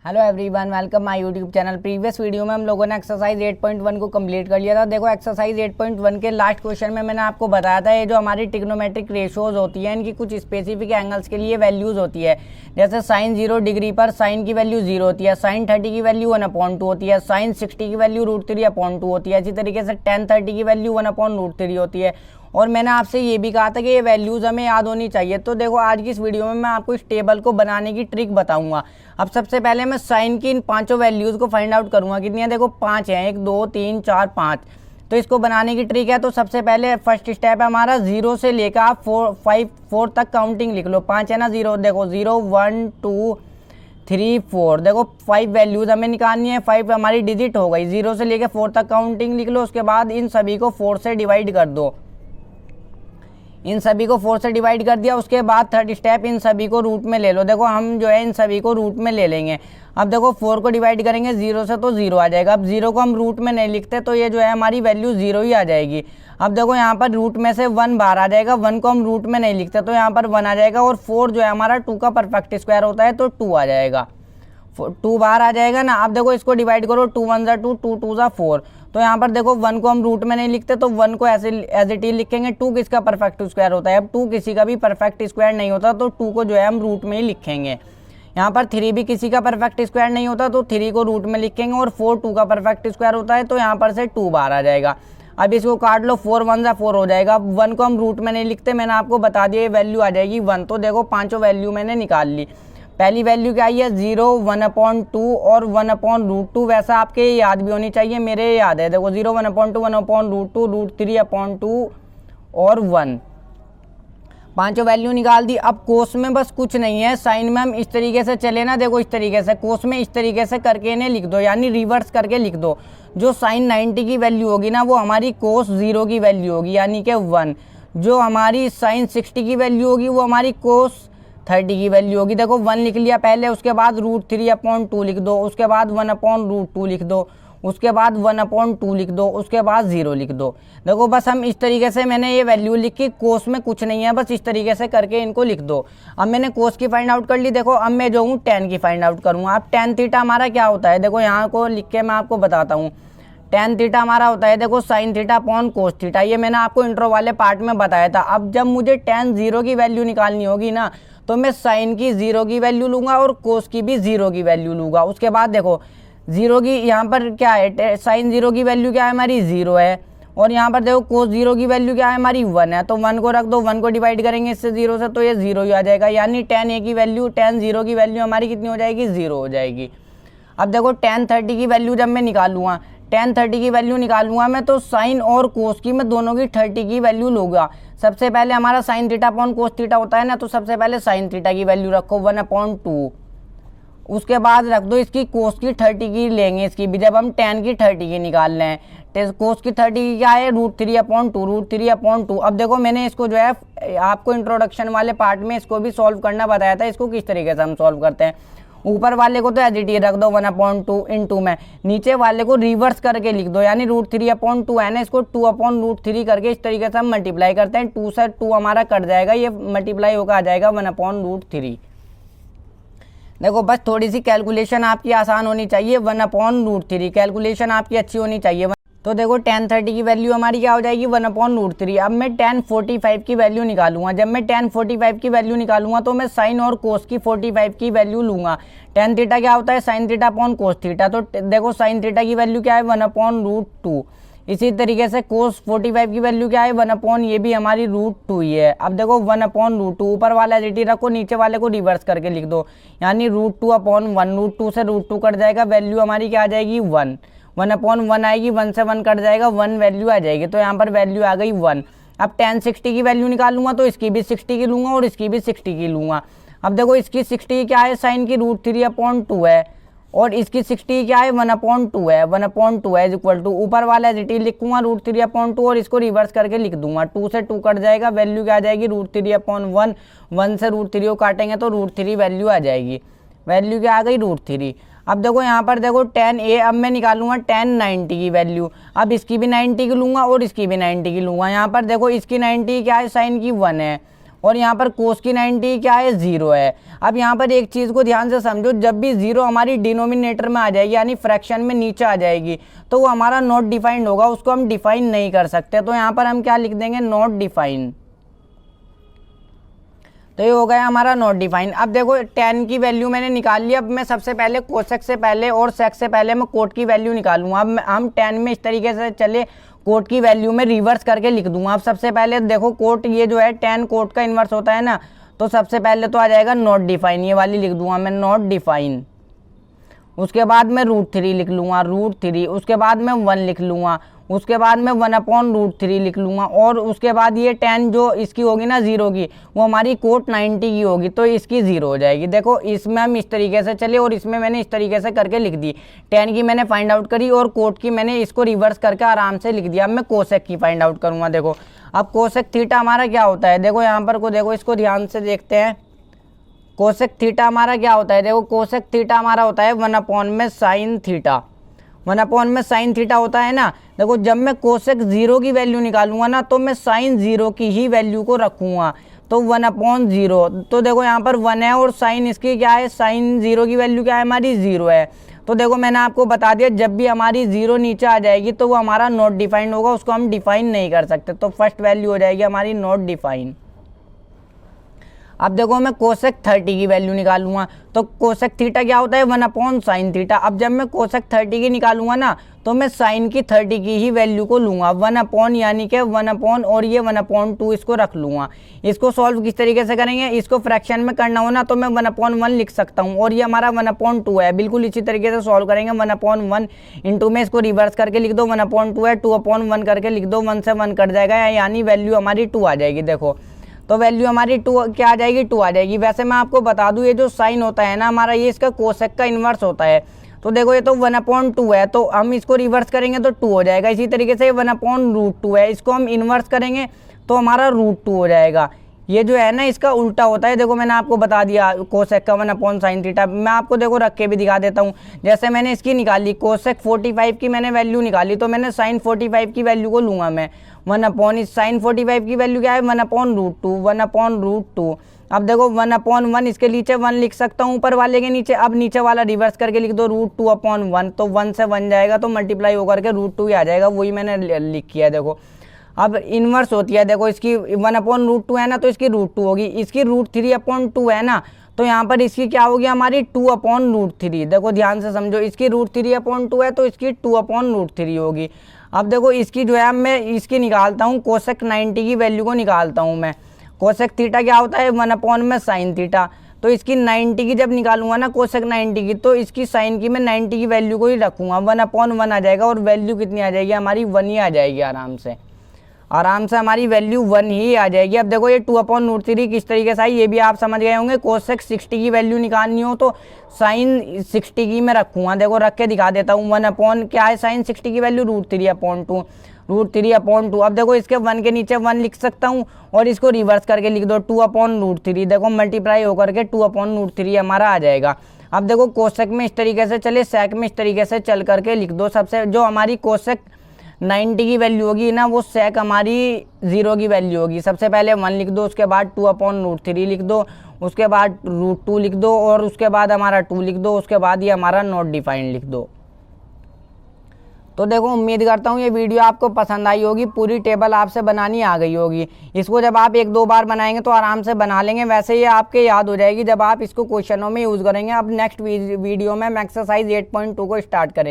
Hello everyone, welcome my YouTube channel. Previous video में हम लोगों ने एक्सरसाइज 8.1 को कंप्लीट कर लिया था। देखो एक्सरसाइज 8.1 के लास्ट क्वेश्चन में मैंने आपको बताया था ये जो हमारी ट्रिग्नोमेट्रिक रेशियोज होती है इनकी कुछ स्पेसिफिक एंगल्स के लिए वैल्यूज होती है। जैसे साइन 0 डिग्री पर साइन की वैल्यू 0 होती है, साइन 30 की वैल्यू 1/2 होती है, साइन 60 की वैल्यू √3/2 होती है। इसी तरीके से tan 30 की वैल्यू 1/√3 होती है। और मैंने आपसे ये भी कहा था कि ये वैल्यूज़ हमें याद होनी चाहिए। तो देखो आज की इस वीडियो में मैं आपको इस टेबल को बनाने की ट्रिक बताऊंगा। अब सबसे पहले मैं साइन की इन पांचों वैल्यूज़ को फाइंड आउट करूंगा। कितनी है? देखो 5 हैं, 1 2 3 4 5। तो इसको बनाने की ट्रिक है। तो सबसे पहले फर्स्ट स्टेप है हमारा 0 से लेकर आप 4 तक काउंटिंग लिख लो। 5 है ना, 0 देखो 0 1 2 3 4। देखो 5 वैल्यूज़ हमें निकालनी है। 5 हमारी डिजिट हो गई। 0 से लेकर 4 तक काउंटिंग लिख लो। उसके बाद इन सभी को 4 से डिवाइड कर दो। इन सभी को 4 से डिवाइड कर दिया। उसके बाद थर्ड स्टेप इन सभी को रूट में ले लो। देखो हम जो है इन सभी को रूट में ले लेंगे। अब देखो 4 को डिवाइड करेंगे 0 से तो 0 आ जाएगा। अब 0 को हम रूट में नहीं लिखते तो ये जो है हमारी वैल्यू 0 ही आ जाएगी। अब देखो यहाँ पर रूट में से 1 बाहर आ जाएगा। 1 को हम रूट में नहीं लिखते तो यहाँ पर 1 आ जाएगा। और 4 जो है हमारा 2 का परफेक्ट स्क्वायर होता है तो 2 आ जाएगा। 2 बाहर आ जाएगा ना। अब देखो इसको डिवाइड करो। 2 1 ज़ा 2, 2 2 ज़ा 4। तो यहाँ पर देखो 1 को हम रूट में नहीं लिखते तो 1 को ऐसे एज इट इज लिखेंगे। 2 किसका परफेक्ट स्क्वायर होता है? अब 2 किसी का भी परफेक्ट स्क्वायर नहीं होता तो 2 को जो है हम रूट में ही लिखेंगे। यहाँ पर 3 भी किसी का परफेक्ट स्क्वायर नहीं होता तो 3 को रूट में लिखेंगे। और 4 2 का परफेक्ट स्क्वायर होता है तो यहाँ पर से 2 बाहर आ जाएगा। अब इसको काट लो। 4 1 ज़ा 4 हो जाएगा। अब 1 को हम रूट में नहीं लिखते, मैंने आपको बता दिया ये वैल्यू आ जाएगी 1। तो देखो पांचों वैल्यू मैंने निकाल ली। पहली वैल्यू क्या आई है? 0 1/2 और 1/√2। वैसा आपके याद भी होनी चाहिए, मेरे याद है। देखो 0 1/2 1/√2 √3/2 और 1। पांचों वैल्यू निकाल दी। अब कोस में बस कुछ नहीं है, साइन में हम इस तरीके से चले ना। देखो इस तरीके से कोस में इस तरीके से करके इन्हें लिख दो, यानी रिवर्स करके लिख दो। जो साइन 90 की वैल्यू होगी ना वो हमारी कोस 0 की वैल्यू होगी, यानी कि 1। जो हमारी साइन 60 की वैल्यू होगी वो हमारी कोस 30 की वैल्यू होगी। देखो 1 लिख लिया पहले, उसके बाद √3/2 लिख दो, उसके बाद 1/√2 लिख दो, उसके बाद 1/2 लिख दो, उसके बाद 0 लिख दो। देखो बस हम इस तरीके से मैंने ये वैल्यू लिखी। कोस में कुछ नहीं है, बस इस तरीके से करके इनको लिख दो। अब मैंने कोस की फाइंड आउट कर ली। देखो अब मैं जो हूँ tan की फाइंड आउट करूँगा। अब tan थीटा हमारा क्या होता है? देखो यहाँ को लिख के मैं आपको बताता हूँ। tan थीटा हमारा होता है देखो sin theta upon cos theta. ये मैंने आपको इंट्रो वाले पार्ट में बताया था। अब जब मुझे tan 0 की वैल्यू निकालनी होगी ना तो मैं साइन की 0 की वैल्यू लूंगा और कोस की भी 0 की वैल्यू लूंगा। उसके बाद देखो 0 की यहाँ पर क्या है? साइन 0 की वैल्यू क्या है? हमारी 0 है। और यहाँ पर देखो कोस 0 की वैल्यू क्या है? हमारी 1 है। तो 1 को रख दो, 1 को डिवाइड करेंगे इससे 0 से तो ये 0 ही आ जाएगा। यानी tan A की वैल्यू, tan 0 की वैल्यू हमारी कितनी हो जाएगी? 0 हो जाएगी। अब देखो tan 30 की वैल्यू जब मैं निकालूंगा, tan 30 की वैल्यू निकालूंगा मैं तो साइन और कोस की मैं दोनों की 30 की वैल्यू लूंगा। सबसे पहले हमारा sine theta upon cos theta होता है ना, तो सबसे पहले साइन थीटा की वैल्यू रखो 1/2। उसके बाद रख दो इसकी कोस की 30 की लेंगे इसकी भी, जब हम tan की 30 की निकाल रहे हैं। कोस की 30 की क्या है? √3/2। अब देखो मैंने इसको जो है आपको इंट्रोडक्शन वाले पार्ट में इसको भी सॉल्व करना बताया था। इसको किस तरीके से हम सॉल्व करते हैं। ऊपर वाले को तो एज इट इज रख दो 1/2 इंटू में, नीचे वाले को रिवर्स करके लिख दो, यानी √3/2 है ना, इसको 2/√3 करके इस तरीके से हम मल्टीप्लाई करते हैं। 2 से 2 हमारा कट जाएगा, ये मल्टीप्लाई होकर आ जाएगा 1/√3। देखो बस थोड़ी सी कैलकुलेशन आपकी आसान होनी चाहिए। 1/√3 कैलकुलेशन आपकी अच्छी होनी चाहिए। तो देखो tan 30 की वैल्यू हमारी क्या हो जाएगी? 1/√3। अब मैं tan 45 की वैल्यू निकालूंगा। जब मैं tan 45 की वैल्यू निकालूंगा तो मैं साइन और कोस की 45 की वैल्यू लूंगा। tan थीटा क्या होता है? Sine theta upon cos theta. तो देखो साइन थीटा की वैल्यू क्या है? 1/√2। इसी तरीके से कोस 45 की वैल्यू क्या है? 1/, ये भी हमारी √2 ही है। अब देखो 1/√2 ऊपर वाला एडिटी रखो, नीचे वाले को रिवर्स करके लिख दो, यानी √2/1। √2 से √2 कट जाएगा, वैल्यू हमारी क्या आ जाएगी? 1। 1/1 आएगी, 1 से 1 कट जाएगा, 1 वैल्यू आ जाएगी। तो यहाँ पर वैल्यू आ गई 1। अब tan 60 की वैल्यू निकालूंगा तो इसकी भी 60 की लूंगा और इसकी भी 60 की लूंगा। अब देखो इसकी 60 क्या है? साइन की √3/2 है और इसकी 60 क्या है? 1/2 है। 1/2 है इक्वल टू, ऊपर वाला एज लिखूंगा √3/2 और इसको रिवर्स करके लिख दूंगा। 2 से 2 कट जाएगा, वैल्यू क्या आ जाएगी? √3/1। 1 से √3 को काटेंगे तो √3 वैल्यू आ जाएगी। वैल्यू क्या आ गई? √3। अब देखो यहाँ पर देखो tan A, अब मैं निकालूंगा tan 90 की वैल्यू। अब इसकी भी 90 की लूंगा और इसकी भी 90 की लूंगा। यहाँ पर देखो इसकी 90 क्या है? साइन की 1 है और यहाँ पर कोस की 90 क्या है, 0 है। अब यहाँ पर एक चीज़ को ध्यान से समझो, जब भी 0 हमारी डिनोमिनेटर में आ जाएगी यानी फ्रैक्शन में नीचे आ जाएगी तो वो हमारा नॉट डिफाइंड होगा, उसको हम डिफाइन नहीं कर सकते। तो यहाँ पर हम क्या लिख देंगे, नॉट डिफाइन। तो ये हो गया हमारा नॉट डिफाइन। अब देखो tan की वैल्यू मैंने निकाल ली। अब मैं सबसे पहले कोसेक से पहले और सेक से पहले मैं कोट की वैल्यू निकालूंगा। अब हम tan में इस तरीके से चले, कोट की वैल्यू में रिवर्स करके लिख दूंगा। अब सबसे पहले देखो कोट ये जो है tan कोट का इन्वर्स होता है ना, तो सबसे पहले तो आ जाएगा नॉट डिफाइन, ये वाली लिख दूंगा मैं नॉट डिफाइन। उसके बाद मैं √3 लिख लूँगा, √3। उसके बाद मैं 1 लिख लूँगा, उसके बाद मैं 1/√3 लिख लूँगा। और उसके बाद ये tan जो इसकी होगी ना 0 की, वो हमारी कोट 90 की होगी तो इसकी 0 हो जाएगी। देखो इसमें हम इस तरीके से चले और इसमें मैंने इस तरीके से करके लिख दी। tan की मैंने फाइंड आउट करी और कोट की मैंने इसको रिवर्स करके आराम से लिख दिया। अब मैं कोसेक की फाइंड आउट करूँगा। देखो अब कोसेक थीटा हमारा क्या होता है, देखो यहाँ पर को देखो, इसको ध्यान से देखते हैं। कोसेक थीटा हमारा क्या होता है, देखो कोसेक थीटा हमारा होता है 1/में साइन थीटा। 1/में साइन थीटा होता है ना। देखो जब मैं कोसेक 0 की वैल्यू निकालूंगा ना तो मैं साइन 0 की ही वैल्यू को रखूंगा, तो 1/0। तो देखो यहाँ पर 1 है और साइन इसकी क्या है, साइन 0 की वैल्यू क्या है हमारी, 0 है। तो देखो मैंने आपको बता दिया जब भी हमारी 0 नीचे आ जाएगी तो वो हमारा नॉट डिफाइंड होगा, उसको हम डिफाइन नहीं कर सकते। तो फर्स्ट वैल्यू हो जाएगी हमारी नॉट डिफाइन। अब देखो मैं कोसेक 30 की वैल्यू निकालूंगा। तो कोसेक थीटा क्या होता है, 1/sin थीटा। अब जब मैं कोसेक 30 की निकालूंगा ना तो मैं साइन की 30 की ही वैल्यू को लूंगा, 1/ यानी कि 1/ और ये 1/2 इसको रख लूंगा। इसको सॉल्व किस तरीके से करेंगे, इसको फ्रैक्शन में करना हो ना तो मैं 1/1 लिख सकता हूँ और ये हमारा 1/2 है। बिल्कुल इसी तरीके से सॉल्व करेंगे। 1/1 इंटू में इसको रिवर्स करके लिख दो, 1/2 है, 2/1 करके लिख दो, 1 से 1 कट जाएगा यानी वैल्यू हमारी 2 आ जाएगी। देखो तो वैल्यू हमारी 2 क्या आ जाएगी, 2 आ जाएगी। वैसे मैं आपको बता दूं ये जो साइन होता है ना हमारा, ये इसका कोसेक का इन्वर्स होता है। तो देखो ये तो 1/2 है तो हम इसको रिवर्स करेंगे तो 2 हो जाएगा। इसी तरीके से 1/√2 है, इसको हम इन्वर्स करेंगे तो हमारा √2 हो जाएगा। ये जो है ना इसका उल्टा होता है। देखो मैंने आपको बता दिया कोसेक का 1/sin थीटा। मैं आपको देखो रख के भी दिखा देता हूँ। जैसे मैंने इसकी निकाली कोसेक 45 की मैंने वैल्यू निकाली तो मैंने साइन 45 की वैल्यू को लूँगा मैं 1/, साइन 45 की वैल्यू क्या है 1/√2, 1/√2। अब देखो 1/1 इसके नीचे 1 लिख सकता हूँ ऊपर वाले के नीचे। अब नीचे वाला रिवर्स करके लिख दो √2/1, तो 1 से 1 जाएगा तो मल्टीप्लाई होकर के √2 ही आ जाएगा, वही मैंने लिख किया है। देखो अब इन्वर्स होती है, देखो इसकी 1/√2 है ना तो इसकी √2 होगी, इसकी √3/2 है ना तो यहाँ पर इसकी क्या होगी हमारी 2/√3। देखो ध्यान से समझो, इसकी √3/2 है तो इसकी 2/√3 होगी। अब देखो इसकी जो है मैं इसकी निकालता हूँ, कोसेक 90 की वैल्यू को निकालता हूँ मैं। कोसेक थीटा क्या होता है 1/ में साइन थीटा। तो इसकी 90 की जब निकालूंगा ना कोसेक 90 की, तो इसकी साइन की मैं 90 की वैल्यू को ही रखूँगा, 1/1 आ जाएगा और वैल्यू कितनी आ जाएगी हमारी 1 ही आ जाएगी। आराम से हमारी वैल्यू 1 ही आ जाएगी। अब देखो ये 2/√3 किस तरीके से आई ये भी आप समझ गए होंगे। कोसेक 60 की वैल्यू निकालनी हो तो साइन 60 की मैं रखूँगा। देखो रख के दिखा देता हूँ। 1/ क्या है साइन 60 की वैल्यू √3/2, √3/2। अब देखो इसके 1 के नीचे 1 लिख सकता हूँ और इसको रिवर्स करके लिख दो 2/√3। देखो मल्टीप्लाई होकर के 2/√3 हमारा आ जाएगा। अब देखो कोसेक में इस तरीके से चले, सेक में इस तरीके से चल करके लिख दो। सबसे जो हमारी कोसेक 90 की वैल्यू होगी ना वो सेक हमारी 0 की वैल्यू होगी। सबसे पहले 1 लिख दो, उसके बाद 2/√3 लिख दो, उसके बाद √2 लिख दो और उसके बाद हमारा 2 लिख दो, उसके बाद ये हमारा नॉट डिफाइंड लिख दो। तो देखो उम्मीद करता हूँ ये वीडियो आपको पसंद आई होगी। पूरी टेबल आपसे बनानी आ गई होगी। इसको जब आप 1-2 बार बनाएंगे तो आराम से बना लेंगे। वैसे ये आपके याद हो जाएगी जब आप इसको क्वेश्चनों में यूज़ करेंगे। अब नेक्स्ट वीडियो में हम एक्सरसाइज 8.2 को स्टार्ट करेंगे।